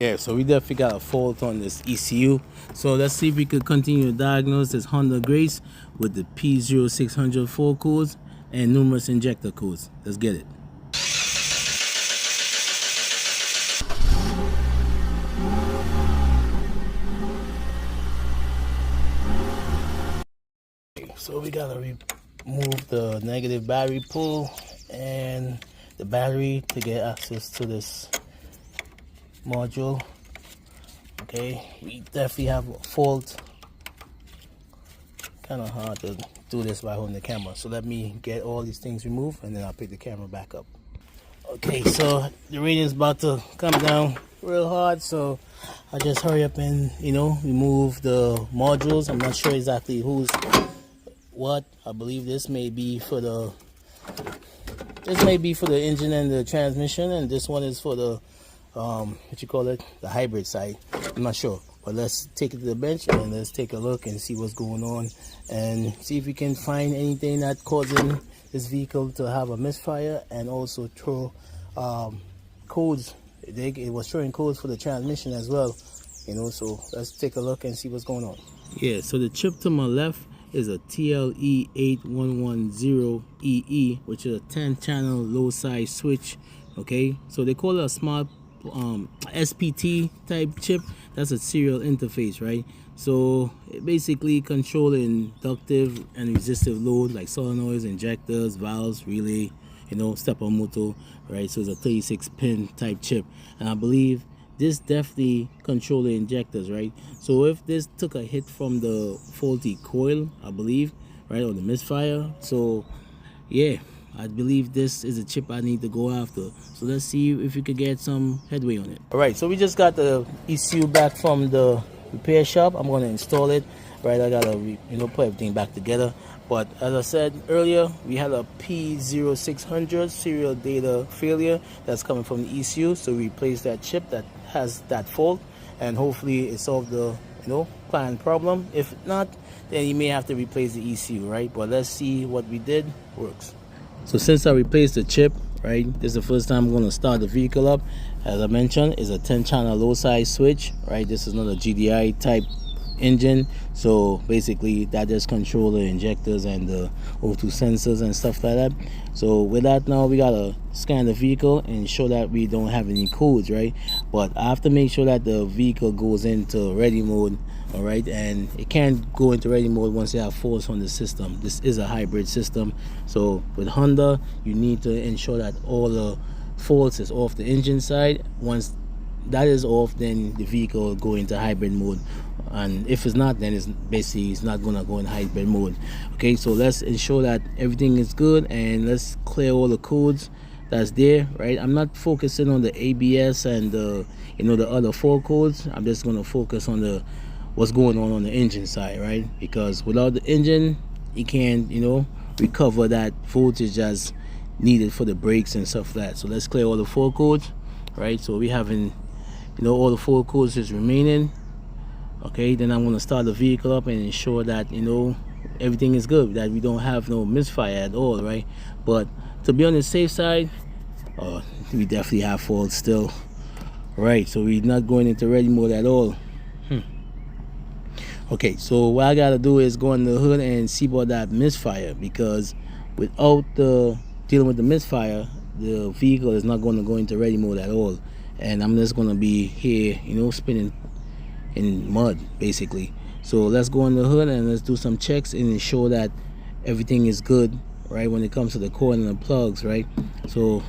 Yeah, so we definitely got a fault on this ECU. So let's see if we could continue to diagnose this Honda Grace with the P0600 fault codes and numerous injector codes. Let's get it. So we gotta remove the negative battery pull and the battery to get access to this module. Okay, we definitely have a fault. Kind of hard to do this by holding the camera, so let me get all these things removed and then I'll pick the camera back up. Okay, so the rain is about to come down real hard, so I just hurry up and remove the modules. I'm not sure exactly who's what. I believe this may be for the engine and the transmission, and this one is for the the hybrid side. I'm not sure, but let's take it to the bench and let's take a look and see what's going on and see if we can find anything that's causing this vehicle to have a misfire, and also throw codes. It was throwing codes for the transmission as well, so let's take a look and see what's going on. Yeah, so the chip to my left is a TLE8110EE, which is a 10-channel low side switch. Okay, so they call it a smart SPT type chip. That's a serial interface, right? So it basically control inductive and resistive load like solenoids, injectors, valves, relay, stepper motor, right? So it's a 36-pin type chip, and I believe this definitely control the injectors, right? So if this took a hit from the faulty coil, I believe, right, or the misfire, so yeah, I believe this is a chip I need to go after. So let's see if we could get some headway on it. All right, so we just got the ECU back from the repair shop. I'm going to install it, right? I gotta put everything back together. But as I said earlier, we had a P0600 serial data failure that's coming from the ECU, so we replaced that chip that has that fault, and hopefully it solved the planned problem. If not, then you may have to replace the ECU, right? But let's see what we did works. So since I replaced the chip, right, this is the first time I'm going to start the vehicle up. As I mentioned, it's a 10-channel low side switch, right? This is not a GDI type engine, so basically that just control the injectors and the O2 sensors and stuff like that. So with that, now we gotta scan the vehicle and show that we don't have any codes, right? But I have to make sure that the vehicle goes into ready mode, all right? And it can't go into ready mode once you have faults on the system. This is a hybrid system, so with Honda you need to ensure that all the faults is off the engine side. Once that is off, then the vehicle will go into hybrid mode, and if it's not, then it's not gonna go in hybrid mode. Okay, so let's ensure that everything is good and let's clear all the codes that's there, right? I'm not focusing on the ABS and the the other fault codes. I'm just gonna focus on what's going on the engine side, right? Because without the engine, you can't recover that voltage as needed for the brakes and stuff like that. So let's clear all the fault codes, right? So we having all the fault codes is remaining. Okay, then I'm going to start the vehicle up and ensure that everything is good, that we don't have no misfire at all, right? But to be on the safe side, we definitely have faults still, right? So we're not going into ready mode at all. Okay, so what I gotta do is go in the hood and see about that misfire, because without dealing with the misfire, the vehicle is not going to go into ready mode at all, and I'm just going to be here spinning in mud basically. So let's go in the hood and let's do some checks and ensure that everything is good, right, when it comes to the coil and the plugs, right? So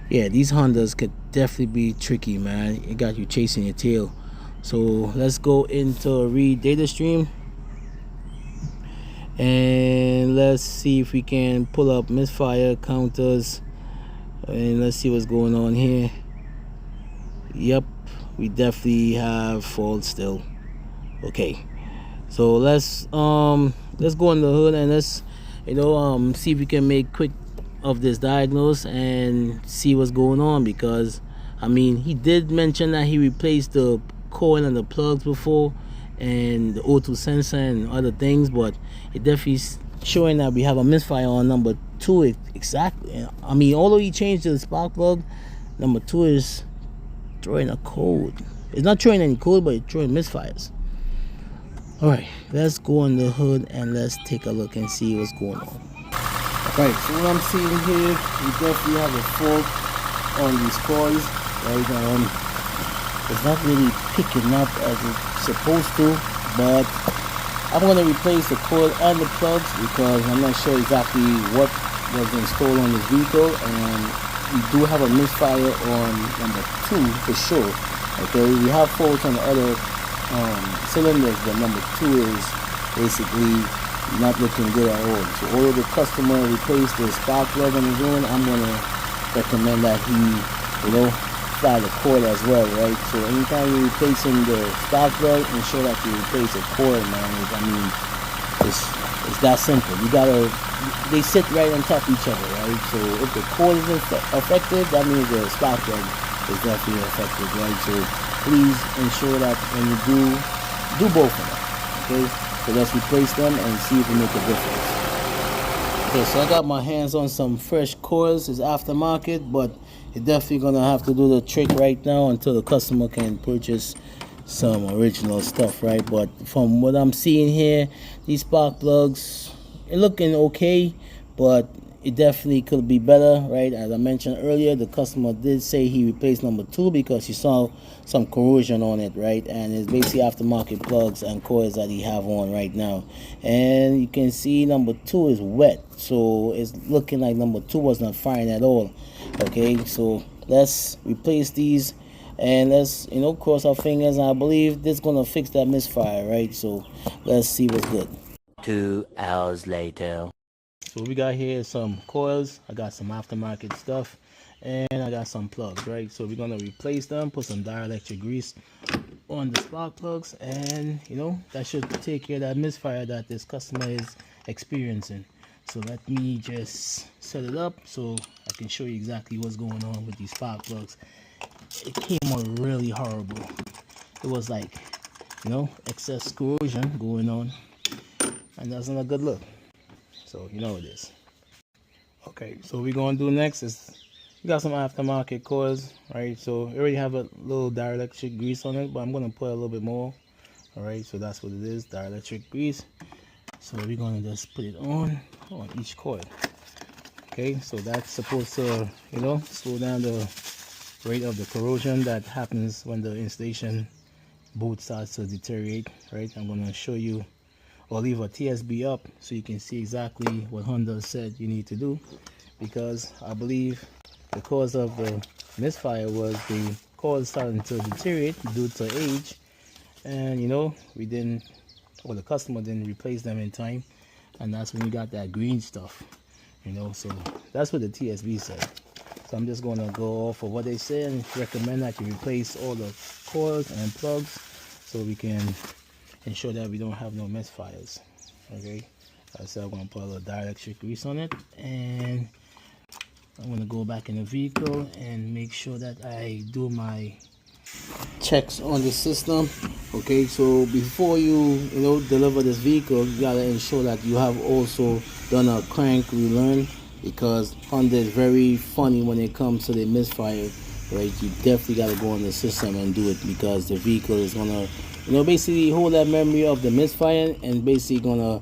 yeah, these Hondas could definitely be tricky, man. It got you chasing your tail. So let's go into read data stream and let's see if we can pull up misfire counters, and let's see what's going on here. Yep, we definitely have faults still. Okay, so let's go in the hood and let's see if we can make quick of this diagnose and see what's going on, because I mean, he did mention that he replaced the coil and the plugs before and the O2 sensor and other things, but it definitely is showing that we have a misfire on number 2 exactly. I mean, although he changed the spark plug, Number 2 is throwing a code. It's not throwing any code, but it's throwing misfires. Alright, let's go on the hood and let's take a look and see what's going on. Alright, so what I'm seeing here, we definitely have a fault on these coils, right? It's not really picking up as it's supposed to, but I'm going to replace the coil and the plugs because I'm not sure exactly what was installed on this vehicle, and we do have a misfire on number 2 for sure. Okay, we have faults on the other cylinders, but number 2 is basically not looking good at all. So although the customer replaced the spark plug on his own, I'm going to recommend that he, fly the coil as well, right? So anytime you're replacing the spark plug, ensure that you replace the coil, man. I mean, it's that simple. They sit right on top of each other, right? So if the coil is affected, that means the spark plug is definitely affected, right? So please ensure that when you do both of them, okay? So let's replace them and see if we make a difference. Okay, so I got my hands on some fresh coils. It's aftermarket, but you're definitely gonna have to do the trick right now until the customer can purchase some original stuff, right? But from what I'm seeing here, these spark plugs are looking okay, but it definitely could be better, right? As I mentioned earlier, the customer did say he replaced number 2 because he saw some corrosion on it, right? And it's basically aftermarket plugs and coils that he have on right now. And you can see number 2 is wet, so it's looking like number 2 was not firing at all. Okay, so let's replace these and let's cross our fingers. I believe this is gonna fix that misfire, right? So let's see what's good. 2 hours later. So what we got here is some coils. I got some aftermarket stuff, and I got some plugs, right? So we're gonna replace them, put some dielectric grease on the spark plugs, and that should take care of that misfire that this customer is experiencing. So let me just set it up so I can show you exactly what's going on with these spark plugs. It came out really horrible. It was like excess corrosion going on, and that's not a good look. So it is. Okay, so what we're gonna do next is we got some aftermarket coils, right? So we already have a little dielectric grease on it, but I'm gonna put a little bit more. All right, so that's what it is, dielectric grease. So we're gonna just put it on each coil. Okay, so that's supposed to slow down the rate of the corrosion that happens when the installation boot starts to deteriorate, right? I'm gonna show you, or leave a TSB up so you can see exactly what Honda said you need to do, because I believe the cause of the misfire was the coil starting to deteriorate due to age, and we didn't, or the customer didn't replace them in time, and that's when you got that green stuff, so that's what the TSB said. So I'm just gonna go off of what they say and recommend that you replace all the coils and plugs so we can ensure that we don't have no misfires. Okay, so I'm gonna put a little dielectric grease on it, and I'm gonna go back in the vehicle and make sure that I do my checks on the system. Okay, so before you deliver this vehicle, you gotta ensure that you have also done a crank relearn, because Honda is very funny when it comes to the misfire, right? You definitely gotta go on the system and do it, because the vehicle is gonna basically hold that memory of the misfire, and basically gonna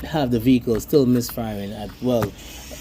have the vehicle still misfiring as well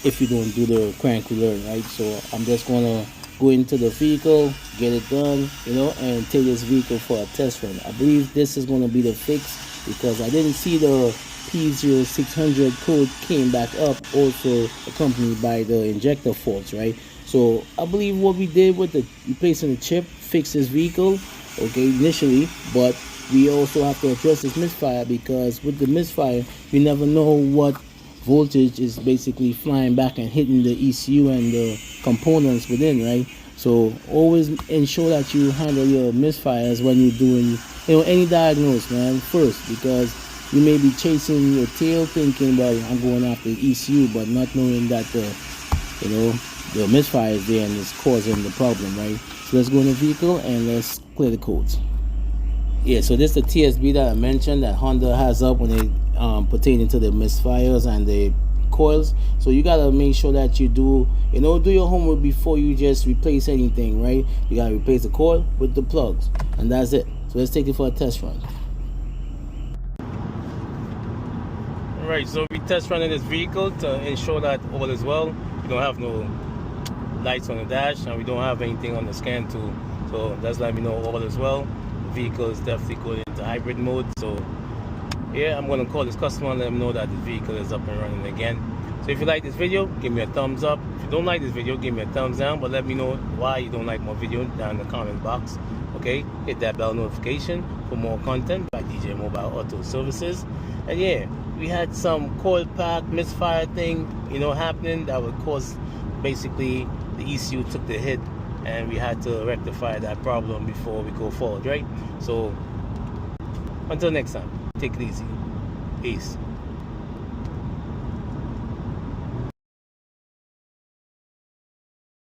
if you don't do the crank relearn, right? So I'm just gonna go into the vehicle, get it done, and take this vehicle for a test run. I believe this is gonna be the fix, because I didn't see the P0600 code came back up, also accompanied by the injector faults, right? So I believe what we did with the replacing the chip fixed this vehicle, okay, initially, but we also have to address this misfire, because with the misfire, you never know what voltage is basically flying back and hitting the ECU and the components within, right? So always ensure that you handle your misfires when you're doing any diagnose, man, first, because you may be chasing your tail thinking, well, I'm going after the ECU, but not knowing that the misfire is there and it's causing the problem, right? So let's go in the vehicle and let's clear the codes. Yeah, so this is the TSB that I mentioned that Honda has up when they pertaining to the misfires and the coils. So you gotta make sure that you do your homework before you just replace anything, right? You gotta replace the coil with the plugs, and that's it. So let's take it for a test run. Alright, so we test running this vehicle to ensure that all is well. We don't have no lights on the dash, and we don't have anything on the scan tool. So that's let me know all is well. The vehicle is definitely going into hybrid mode. So yeah, I'm going to call this customer and let them know that the vehicle is up and running again. So if you like this video, give me a thumbs up. If you don't like this video, give me a thumbs down, but let me know why you don't like more video down in the comment box. Okay, hit that bell notification for more content by DJ Mobile Auto Services. And yeah, we had some coil pack misfire thing happening that would cause, basically the ECU took the hit, and we had to rectify that problem before we go forward, right? So until next time, take it easy. Peace.